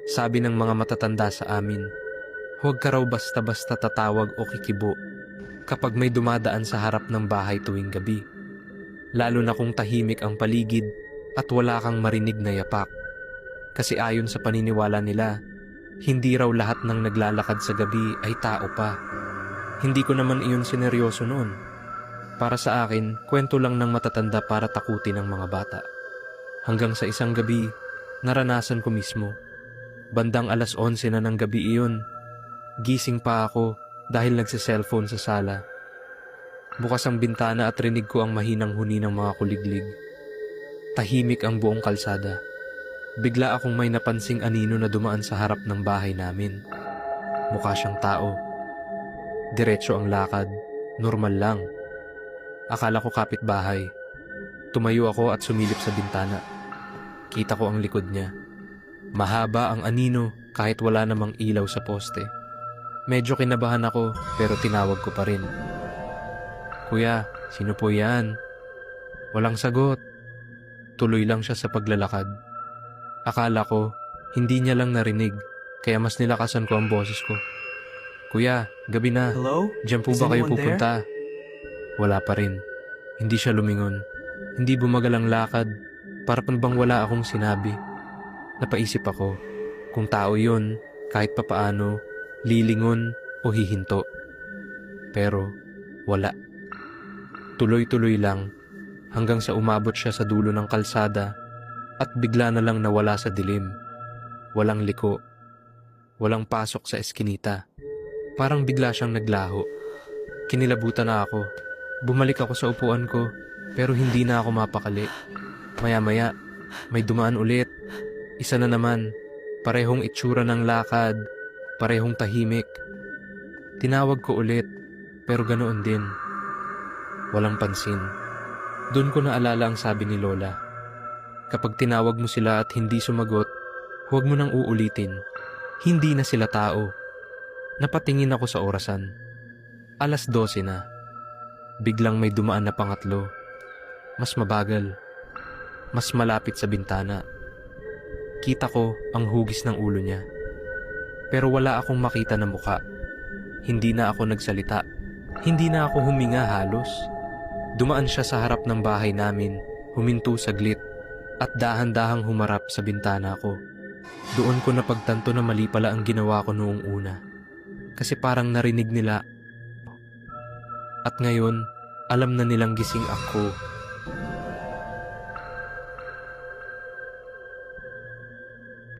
Sabi ng mga matatanda sa amin, huwag ka raw basta-basta tatawag o kikibo kapag may dumadaan sa harap ng bahay tuwing gabi. Lalo na kung tahimik ang paligid at wala kang marinig na yapak. Kasi ayon sa paniniwala nila, hindi raw lahat ng naglalakad sa gabi ay tao pa. Hindi ko naman iyon sineryoso noon. Para sa akin, kwento lang ng matatanda para takutin ang mga bata. Hanggang sa isang gabi, naranasan ko mismo. Bandang 11:00 na ng gabi iyon. Gising pa ako dahil nagse-cellphone sa sala. Bukas ang bintana at rinig ko ang mahinang huni ng mga kuliglig. Tahimik ang buong kalsada. Bigla akong may napansing anino na dumaan sa harap ng bahay namin. Mukha siyang tao. Diretso ang lakad, normal lang. Akala ko kapitbahay. Tumayo ako at sumilip sa bintana. Kita ko ang likod niya. Mahaba ang anino kahit wala namang ilaw sa poste. Medyo kinabahan ako pero tinawag ko pa rin. Kuya, sino po yan? Walang sagot. Tuloy lang siya sa paglalakad. Akala ko, hindi niya lang narinig, kaya mas nilakasan ko ang boses ko. Kuya, gabi na. Hello? Diyan po Is ba kayo anyone pupunta? Wala pa rin. Hindi siya lumingon. Hindi bumagal ang lakad. Para bang wala akong sinabi. Napaisip ako, kung tao yun, kahit papaano, lilingon o hihinto. Pero, wala. Tuloy-tuloy lang, hanggang sa umabot siya sa dulo ng kalsada at bigla na lang nawala sa dilim. Walang liko. Walang pasok sa eskinita. Parang bigla siyang naglaho. Kinilabutan na ako. Bumalik ako sa upuan ko, pero hindi na ako mapakali. Maya-maya, may dumaan ulit. Isa na naman, parehong itsura ng lakad, parehong tahimik. Tinawag ko ulit, pero ganoon din. Walang pansin. Doon ko naalala ang sabi ni Lola. Kapag tinawag mo sila at hindi sumagot, huwag mo nang uulitin. Hindi na sila tao. Napatingin ako sa orasan. 12:00 na. Biglang may dumaan na pangatlo. Mas mabagal. Mas malapit sa bintana. Kita ko ang hugis ng ulo niya. Pero wala akong makita na muka. Hindi na ako nagsalita. Hindi na ako huminga halos. Dumaan siya sa harap ng bahay namin, huminto saglit, at dahan-dahang humarap sa bintana ko. Doon ko napagtanto na mali pala ang ginawa ko noong una. Kasi parang narinig nila. At ngayon, alam na nilang gising ako